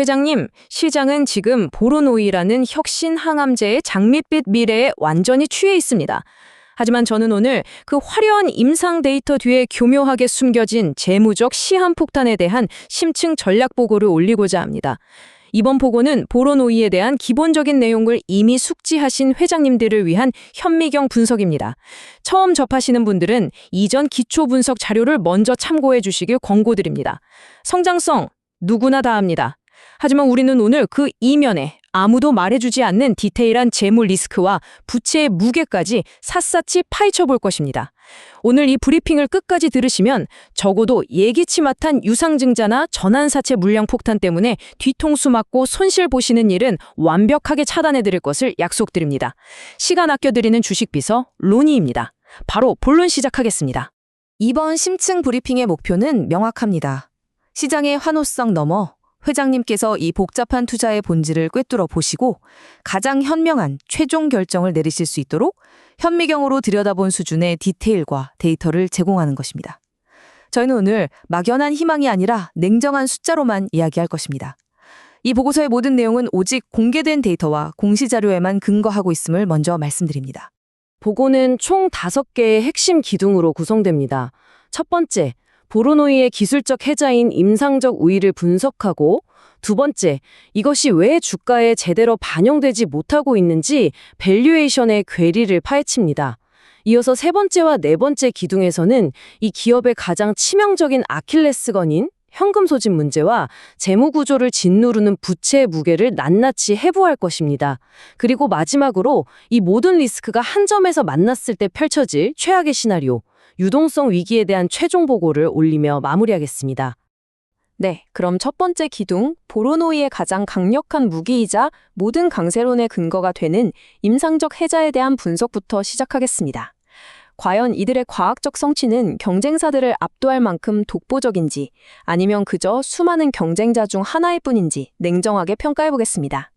회장님, 시장은 지금 보로노이라는 혁신 항암제의 장밋빛 미래에 완전히 취해 있습니다. 하지만 저는 오늘 그 화려한 임상 데이터 뒤에 교묘하게 숨겨진 재무적 시한폭탄에 대한 심층 전략 보고를 올리고자 합니다. 이번 보고는 보로노이에 대한 기본적인 내용을 이미 숙지하신 회장님들을 위한 현미경 분석입니다. 처음 접하시는 분들은 이전 기초 분석 자료를 먼저 참고해 주시길 권고드립니다. 성장성, 누구나 다 합니다. 하지만 우리는 오늘 그 이면에 아무도 말해주지 않는 디테일한 재무 리스크와 부채의 무게까지 샅샅이 파헤쳐 볼 것입니다. 오늘 이 브리핑을 끝까지 들으시면 적어도 예기치 못한 유상증자나 전환사채 물량 폭탄 때문에 뒤통수 맞고 손실 보시는 일은 완벽하게 차단해 드릴 것을 약속드립니다. 시간 아껴드리는 주식비서 로니입니다. 바로 본론 시작하겠습니다. 이번 심층 브리핑의 목표는 명확합니다. 시장의 환호성 넘어 회장님께서 이 복잡한 투자의 본질을 꿰뚫어 보시고 가장 현명한 최종 결정을 내리실 수 있도록 현미경으로 들여다본 수준의 디테일과 데이터를 제공하는 것입니다. 저희는 오늘 막연한 희망이 아니라 냉정한 숫자로만 이야기할 것입니다. 이 보고서의 모든 내용은 오직 공개된 데이터와 공시자료에만 근거하고 있음을 먼저 말씀드립니다. 보고는 총 5개의 핵심 기둥으로 구성됩니다. 첫 번째, 보로노이의 기술적 해자인 임상적 우위를 분석하고, 두 번째, 이것이 왜 주가에 제대로 반영되지 못하고 있는지 밸류에이션의 괴리를 파헤칩니다. 이어서 세 번째와 네 번째 기둥에서는 이 기업의 가장 치명적인 아킬레스건인 현금 소진 문제와 재무 구조를 짓누르는 부채의 무게를 낱낱이 해부할 것입니다. 그리고 마지막으로 이 모든 리스크가 한 점에서 만났을 때 펼쳐질 최악의 시나리오, 유동성 위기에 대한 최종 보고를 올리며 마무리하겠습니다. 네, 그럼 첫 번째 기둥, 보로노이의 가장 강력한 무기이자 모든 강세론의 근거가 되는 임상적 해자에 대한 분석부터 시작하겠습니다. 과연 이들의 과학적 성취는 경쟁사들을 압도할 만큼 독보적인지 아니면 그저 수많은 경쟁자 중 하나일 뿐인지 냉정하게 평가해보겠습니다.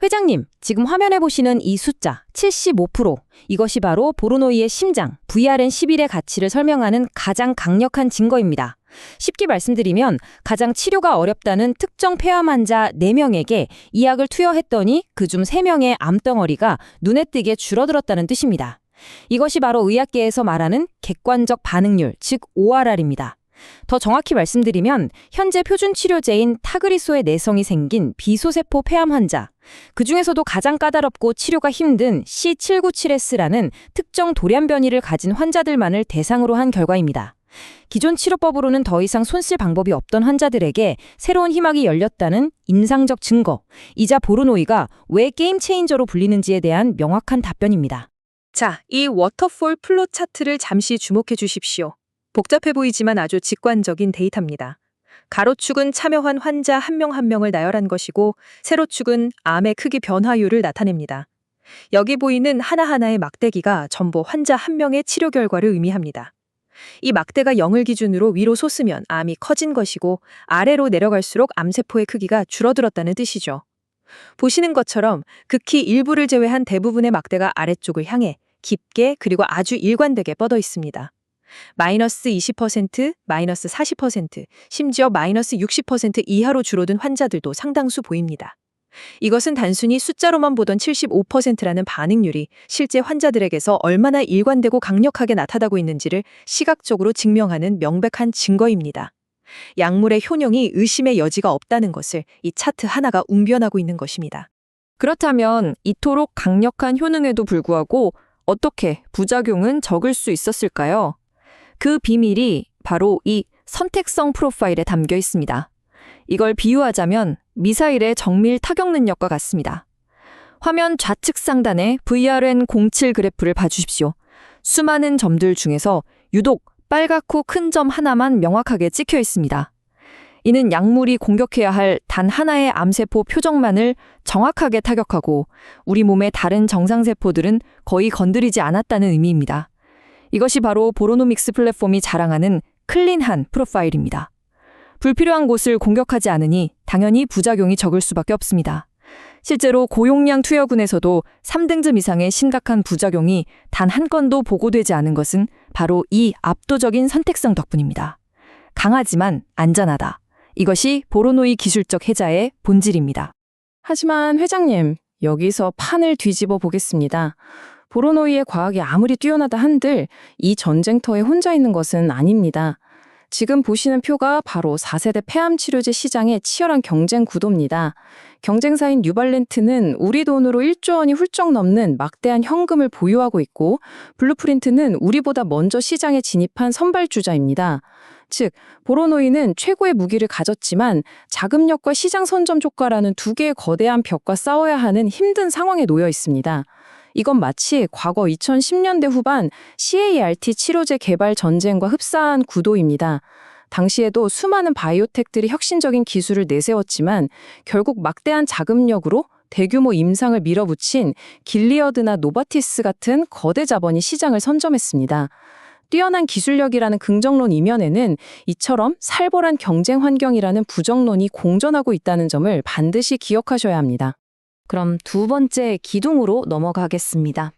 회장님, 지금 화면에 보시는 이 숫자 75%, 이것이 바로 보로노이의 심장, VRN11의 가치를 설명하는 가장 강력한 증거입니다. 쉽게 말씀드리면 가장 치료가 어렵다는 특정 폐암 환자 4명에게 이 약을 투여했더니 그중 3명의 암덩어리가 눈에 띄게 줄어들었다는 뜻입니다. 이것이 바로 의학계에서 말하는 객관적 반응률, 즉 ORR입니다. 더 정확히 말씀드리면 현재 표준 치료제인 타그리소의 내성이 생긴 비소세포 폐암 환자, 그중에서도 가장 까다롭고 치료가 힘든 C797S라는 특정 돌연 변이를 가진 환자들만을 대상으로 한 결과입니다. 기존 치료법으로는 더 이상 손쓸 방법이 없던 환자들에게 새로운 희망이 열렸다는 임상적 증거, 이자 보로노이가 왜 게임 체인저로 불리는지에 대한 명확한 답변입니다. 자, 이 워터폴 플롯 차트를 잠시 주목해 주십시오. 복잡해 보이지만 아주 직관적인 데이터입니다. 가로축은 참여한 환자 한 명 한 명을 나열한 것이고, 세로축은 암의 크기 변화율을 나타냅니다. 여기 보이는 하나하나의 막대기가 전부 환자 한 명의 치료 결과를 의미합니다. 이 막대가 0을 기준으로 위로 솟으면 암이 커진 것이고, 아래로 내려갈수록 암세포의 크기가 줄어들었다는 뜻이죠. 보시는 것처럼 극히 일부를 제외한 대부분의 막대가 아래쪽을 향해 깊게 그리고 아주 일관되게 뻗어 있습니다. 마이너스 20%, 마이너스 40%, 심지어 마이너스 60% 이하로 줄어든 환자들도 상당수 보입니다. 이것은 단순히 숫자로만 보던 75%라는 반응률이 실제 환자들에게서 얼마나 일관되고 강력하게 나타나고 있는지를 시각적으로 증명하는 명백한 증거입니다. 약물의 효능이 의심의 여지가 없다는 것을 이 차트 하나가 웅변하고 있는 것입니다. 그렇다면 이토록 강력한 효능에도 불구하고 어떻게 부작용은 적을 수 있었을까요? 그 비밀이 바로 이 선택성 프로파일에 담겨 있습니다. 이걸 비유하자면 미사일의 정밀 타격 능력과 같습니다. 화면 좌측 상단의 VRN07 그래프를 봐주십시오. 수많은 점들 중에서 유독 빨갛고 큰 점 하나만 명확하게 찍혀 있습니다. 이는 약물이 공격해야 할 단 하나의 암세포 표적만을 정확하게 타격하고 우리 몸의 다른 정상세포들은 거의 건드리지 않았다는 의미입니다. 이것이 바로 보로노믹스 플랫폼이 자랑하는 클린한 프로파일입니다. 불필요한 곳을 공격하지 않으니 당연히 부작용이 적을 수밖에 없습니다. 실제로 고용량 투여군에서도 3등급 이상의 심각한 부작용이 단 한 건도 보고되지 않은 것은 바로 이 압도적인 선택성 덕분입니다. 강하지만 안전하다. 이것이 보로노이 기술적 해자의 본질입니다. 하지만 회장님, 여기서 판을 뒤집어 보겠습니다. 보로노이의 과학이 아무리 뛰어나다 한들 이 전쟁터에 혼자 있는 것은 아닙니다. 지금 보시는 표가 바로 4세대 폐암 치료제 시장의 치열한 경쟁 구도입니다. 경쟁사인 뉴발렌트는 우리 돈으로 1조 원이 훌쩍 넘는 막대한 현금을 보유하고 있고, 블루프린트는 우리보다 먼저 시장에 진입한 선발주자입니다. 즉, 보로노이는 최고의 무기를 가졌지만 자금력과 시장 선점 효과라는 두 개의 거대한 벽과 싸워야 하는 힘든 상황에 놓여 있습니다. 이건 마치 과거 2010년대 후반 CAR-T 치료제 개발 전쟁과 흡사한 구도입니다. 당시에도 수많은 바이오텍들이 혁신적인 기술을 내세웠지만 결국 막대한 자금력으로 대규모 임상을 밀어붙인 길리어드나 노바티스 같은 거대 자본이 시장을 선점했습니다. 뛰어난 기술력이라는 긍정론 이면에는 이처럼 살벌한 경쟁 환경이라는 부정론이 공존하고 있다는 점을 반드시 기억하셔야 합니다. 그럼 두 번째 기둥으로 넘어가겠습니다.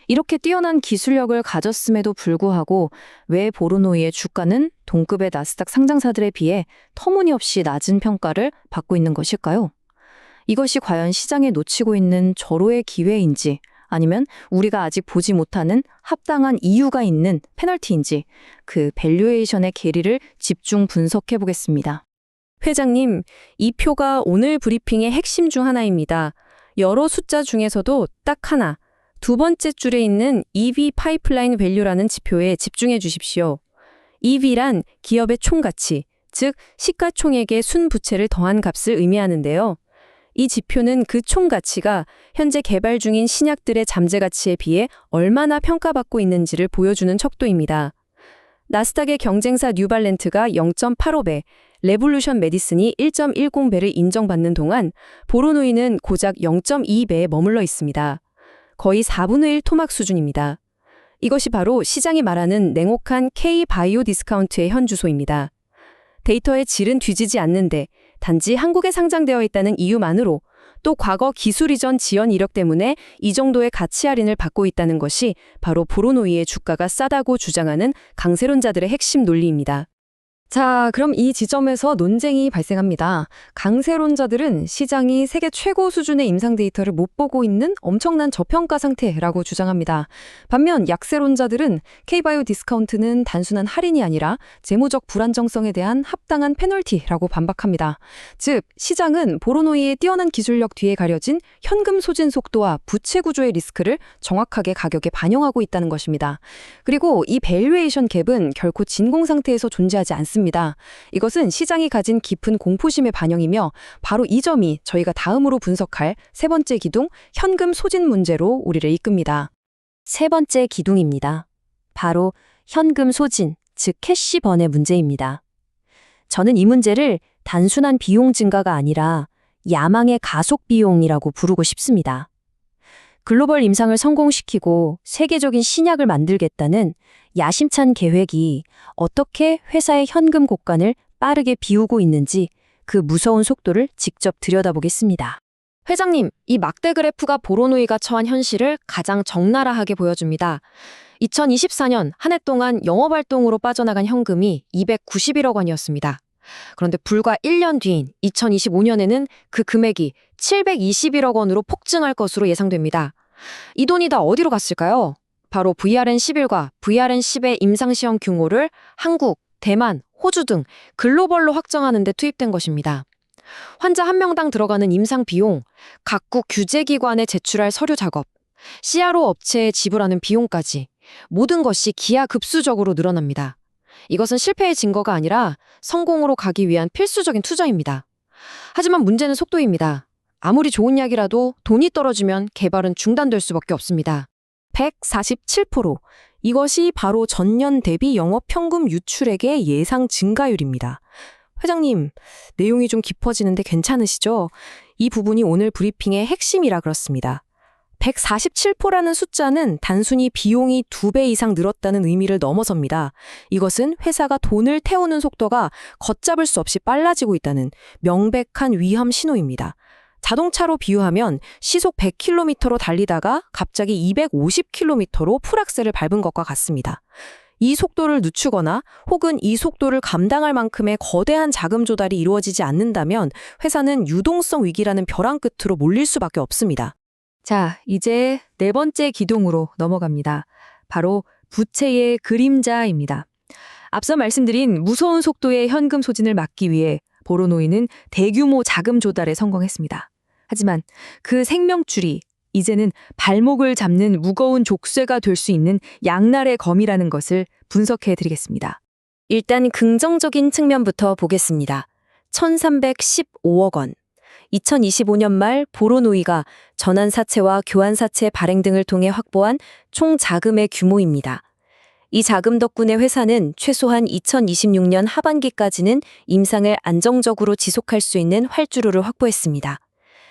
이렇게 뛰어난 기술력을 가졌음에도 불구하고 왜 보로노이의 주가는 동급의 나스닥 상장사들에 비해 터무니없이 낮은 평가를 받고 있는 것일까요? 이것이 과연 시장에 놓치고 있는 절호의 기회인지, 아니면 우리가 아직 보지 못하는 합당한 이유가 있는 페널티인지, 그 밸류에이션의 계리를 집중 분석해 보겠습니다. 회장님, 이 표가 오늘 브리핑의 핵심 중 하나입니다. 여러 숫자 중에서도 딱 하나, 두 번째 줄에 있는 EV 파이프라인 밸류라는 지표에 집중해 주십시오. EV란 기업의 총가치, 즉 시가총액의 순부채를 더한 값을 의미하는데요. 이 지표는 그 총가치가 현재 개발 중인 신약들의 잠재 가치에 비해 얼마나 평가받고 있는지를 보여주는 척도입니다. 나스닥의 경쟁사 뉴발렌트가 0.85배, 레볼루션 메디슨이 1.10배를 인정받는 동안 보로노이는 고작 0.2배에 머물러 있습니다. 거의 4분의 1 토막 수준입니다. 이것이 바로 시장이 말하는 냉혹한 K-바이오 디스카운트의 현주소입니다. 데이터의 질은 뒤지지 않는데 단지 한국에 상장되어 있다는 이유만으로, 또 과거 기술 이전 지연 이력 때문에 이 정도의 가치 할인을 받고 있다는 것이 바로 보로노이의 주가가 싸다고 주장하는 강세론자들의 핵심 논리입니다. 자, 그럼 이 지점에서 논쟁이 발생합니다. 강세론자들은 시장이 세계 최고 수준의 임상 데이터를 못 보고 있는 엄청난 저평가 상태라고 주장합니다. 반면 약세론자들은 K-바이오 디스카운트는 단순한 할인이 아니라 재무적 불안정성에 대한 합당한 페널티라고 반박합니다. 즉, 시장은 보로노이의 뛰어난 기술력 뒤에 가려진 현금 소진 속도와 부채 구조의 리스크를 정확하게 가격에 반영하고 있다는 것입니다. 그리고 이 밸류에이션 갭은 결코 진공 상태에서 존재하지 않습니다. 이것은 시장이 가진 깊은 공포심의 반영이며, 바로 이 점이 저희가 다음으로 분석할 세 번째 기둥, 현금 소진 문제로 우리를 이끕니다. 세 번째 기둥입니다. 바로 현금 소진, 즉 캐시번의 문제입니다. 저는 이 문제를 단순한 비용 증가가 아니라 야망의 가속 비용이라고 부르고 싶습니다. 글로벌 임상을 성공시키고 세계적인 신약을 만들겠다는 야심찬 계획이 어떻게 회사의 현금 곡간을 빠르게 비우고 있는지 그 무서운 속도를 직접 들여다보겠습니다. 회장님, 이 막대 그래프가 보로노이가 처한 현실을 가장 적나라하게 보여줍니다. 2024년 한 해 동안 영업활동으로 빠져나간 현금이 291억 원이었습니다. 그런데 불과 1년 뒤인 2025년에는 그 금액이 721억 원으로 폭증할 것으로 예상됩니다. 이 돈이 다 어디로 갔을까요? 바로 VRN11과 VRN10의 임상시험 규모를 한국, 대만, 호주 등 글로벌로 확장하는 데 투입된 것입니다. 환자 한 명당 들어가는 임상 비용, 각국 규제기관에 제출할 서류 작업, CRO 업체에 지불하는 비용까지 모든 것이 기하급수적으로 늘어납니다. 이것은 실패의 증거가 아니라 성공으로 가기 위한 필수적인 투자입니다. 하지만 문제는 속도입니다. 아무리 좋은 약이라도 돈이 떨어지면 개발은 중단될 수밖에 없습니다. 147%. 이것이 바로 전년 대비 영업평균 유출액의 예상 증가율입니다. 회장님, 내용이 좀 깊어지는데 괜찮으시죠? 이 부분이 오늘 브리핑의 핵심이라 그렇습니다. 147%라는 숫자는 단순히 비용이 2배 이상 늘었다는 의미를 넘어섭니다. 이것은 회사가 돈을 태우는 속도가 걷잡을 수 없이 빨라지고 있다는 명백한 위험 신호입니다. 자동차로 비유하면 시속 100km로 달리다가 갑자기 250km로 풀악셀을 밟은 것과 같습니다. 이 속도를 늦추거나 혹은 이 속도를 감당할 만큼의 거대한 자금 조달이 이루어지지 않는다면 회사는 유동성 위기라는 벼랑 끝으로 몰릴 수밖에 없습니다. 자, 이제 네 번째 기둥으로 넘어갑니다. 바로 부채의 그림자입니다. 앞서 말씀드린 무서운 속도의 현금 소진을 막기 위해 보로노이는 대규모 자금 조달에 성공했습니다. 하지만 그 생명줄이 이제는 발목을 잡는 무거운 족쇄가 될 수 있는 양날의 검이라는 것을 분석해 드리겠습니다. 일단 긍정적인 측면부터 보겠습니다. 1315억 원. 2025년 말 보로노이가 전환사채와 교환사채 발행 등을 통해 확보한 총 자금의 규모입니다. 이 자금 덕분에 회사는 최소한 2026년 하반기까지는 임상을 안정적으로 지속할 수 있는 활주로를 확보했습니다.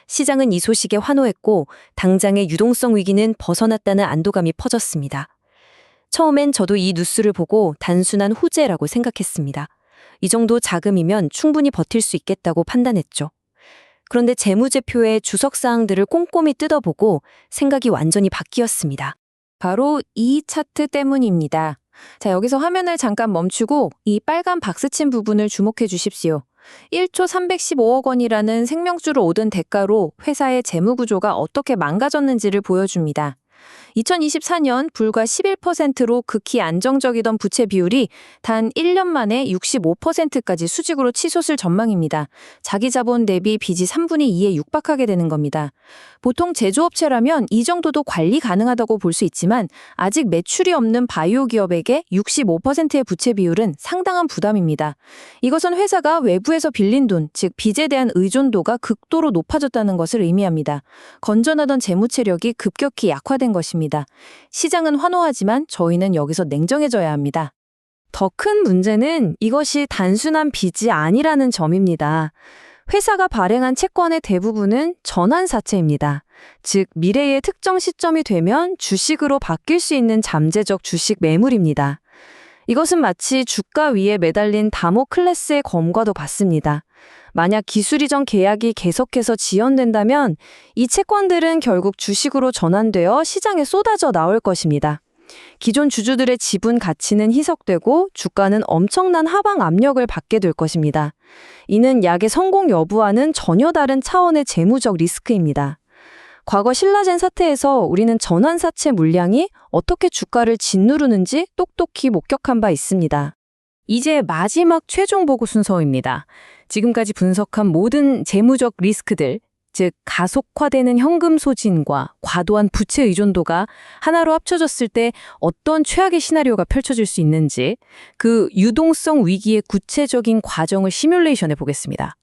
시장은 이 소식에 환호했고 당장의 유동성 위기는 벗어났다는 안도감이 퍼졌습니다. 처음엔 저도 이 뉴스를 보고 단순한 호재라고 생각했습니다. 이 정도 자금이면 충분히 버틸 수 있겠다고 판단했죠. 그런데 재무제표의 주석사항들을 꼼꼼히 뜯어보고 생각이 완전히 바뀌었습니다. 바로 이 차트 때문입니다. 자, 여기서 화면을 잠깐 멈추고 이 빨간 박스친 부분을 주목해 주십시오. 1조 315억 원이라는 생명줄을 얻은 대가로 회사의 재무구조가 어떻게 망가졌는지를 보여줍니다. 2024년 불과 11%로 극히 안정적이던 부채 비율이 단 1년 만에 65%까지 수직으로 치솟을 전망입니다. 자기 자본 대비 빚이 3분의 2에 육박하게 되는 겁니다. 보통 제조업체라면 이 정도도 관리 가능하다고 볼 수 있지만 아직 매출이 없는 바이오 기업에게 65%의 부채 비율은 상당한 부담입니다. 이것은 회사가 외부에서 빌린 돈, 즉 빚에 대한 의존도가 극도로 높아졌다는 것을 의미합니다. 건전하던 재무 체력이 급격히 약화된 것입니다. 시장은 환호하지만 저희는 여기서 냉정해져야 합니다. 더 큰 문제는 이것이 단순한 빚이 아니라는 점입니다. 회사가 발행한 채권의 대부분은 전환사채입니다. 즉 미래의 특정 시점이 되면 주식으로 바뀔 수 있는 잠재적 주식 매물입니다. 이것은 마치 주가 위에 매달린 다모클레스의 검과도 같습니다. 만약 기술 이전 계약이 계속해서 지연된다면 이 채권들은 결국 주식으로 전환되어 시장에 쏟아져 나올 것입니다. 기존 주주들의 지분 가치는 희석되고 주가는 엄청난 하방 압력을 받게 될 것입니다. 이는 약의 성공 여부와는 전혀 다른 차원의 재무적 리스크입니다. 과거 신라젠 사태에서 우리는 전환사채 물량이 어떻게 주가를 짓누르는지 똑똑히 목격한 바 있습니다. 이제 마지막 최종 보고 순서입니다. 지금까지 분석한 모든 재무적 리스크들, 즉 가속화되는 현금 소진과 과도한 부채 의존도가 하나로 합쳐졌을 때 어떤 최악의 시나리오가 펼쳐질 수 있는지 그 유동성 위기의 구체적인 과정을 시뮬레이션해 보겠습니다.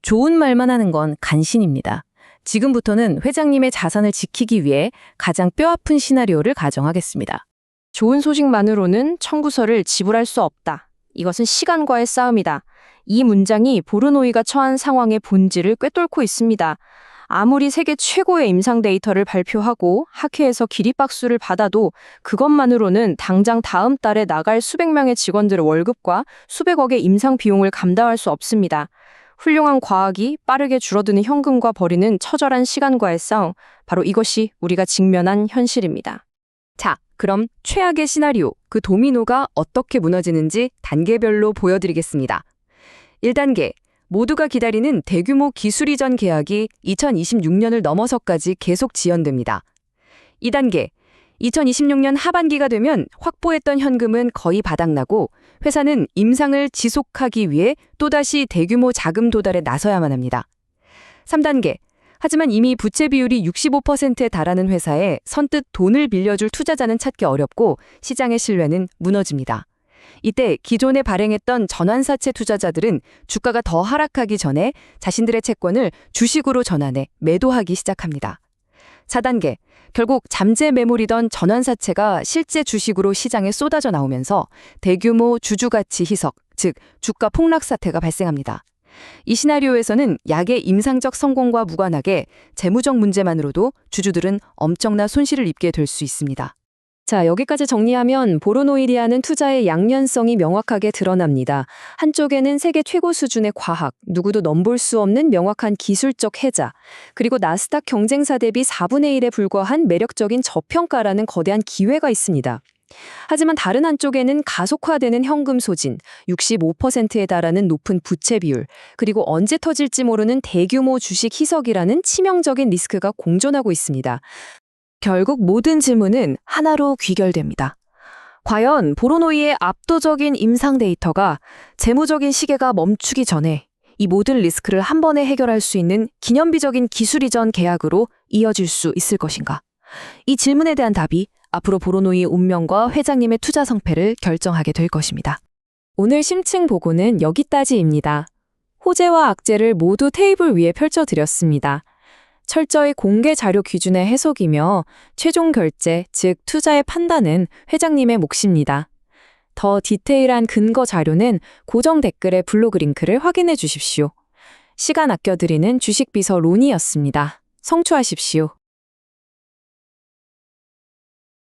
좋은 말만 하는 건 간신입니다. 지금부터는 회장님의 자산을 지키기 위해 가장 뼈아픈 시나리오를 가정하겠습니다. 좋은 소식만으로는 청구서를 지불할 수 없다. 이것은 시간과의 싸움이다. 이 문장이 보르노이가 처한 상황의 본질을 꿰뚫고 있습니다. 아무리 세계 최고의 임상 데이터를 발표하고 학회에서 기립박수를 받아도 그것만으로는 당장 다음 달에 나갈 수백 명의 직원들의 월급과 수백억의 임상 비용을 감당할 수 없습니다. 훌륭한 과학이 빠르게 줄어드는 현금과 버리는 처절한 시간과의 싸움, 바로 이것이 우리가 직면한 현실입니다. 자, 그럼 최악의 시나리오, 그 도미노가 어떻게 무너지는지 단계별로 보여드리겠습니다. 1단계, 모두가 기다리는 대규모 기술 이전 계약이 2026년을 넘어서까지 계속 지연됩니다. 2단계, 2026년 하반기가 되면 확보했던 현금은 거의 바닥나고 회사는 임상을 지속하기 위해 또다시 대규모 자금 도달에 나서야만 합니다. 3단계, 하지만 이미 부채 비율이 65%에 달하는 회사에 선뜻 돈을 빌려줄 투자자는 찾기 어렵고 시장의 신뢰는 무너집니다. 이때 기존에 발행했던 전환사채 투자자들은 주가가 더 하락하기 전에 자신들의 채권을 주식으로 전환해 매도하기 시작합니다. 4단계, 결국 잠재 매물이던 전환사채가 실제 주식으로 시장에 쏟아져 나오면서 대규모 주주가치 희석, 즉 주가 폭락 사태가 발생합니다. 이 시나리오에서는 약의 임상적 성공과 무관하게 재무적 문제만으로도 주주들은 엄청난 손실을 입게 될 수 있습니다. 자, 여기까지 정리하면 보로노이리아는 투자의 양면성이 명확하게 드러납니다. 한쪽에는 세계 최고 수준의 과학, 누구도 넘볼 수 없는 명확한 기술적 해자, 그리고 나스닥 경쟁사 대비 4분의 1에 불과한 매력적인 저평가라는 거대한 기회가 있습니다. 하지만 다른 한쪽에는 가속화되는 현금 소진, 65%에 달하는 높은 부채 비율, 그리고 언제 터질지 모르는 대규모 주식 희석이라는 치명적인 리스크가 공존하고 있습니다. 결국 모든 질문은 하나로 귀결됩니다. 과연 보로노이의 압도적인 임상 데이터가 재무적인 시계가 멈추기 전에 이 모든 리스크를 한 번에 해결할 수 있는 기념비적인 기술 이전 계약으로 이어질 수 있을 것인가? 이 질문에 대한 답이 앞으로 보로노이의 운명과 회장님의 투자 성패를 결정하게 될 것입니다. 오늘 심층 보고는 여기까지입니다. 호재와 악재를 모두 테이블 위에 펼쳐드렸습니다. 철저히 공개 자료 기준의 해석이며 최종 결제, 즉 투자의 판단은 회장님의 몫입니다. 더 디테일한 근거 자료는 고정 댓글의 블로그 링크를 확인해 주십시오. 시간 아껴드리는 주식비서 론이었습니다. 성투하십시오.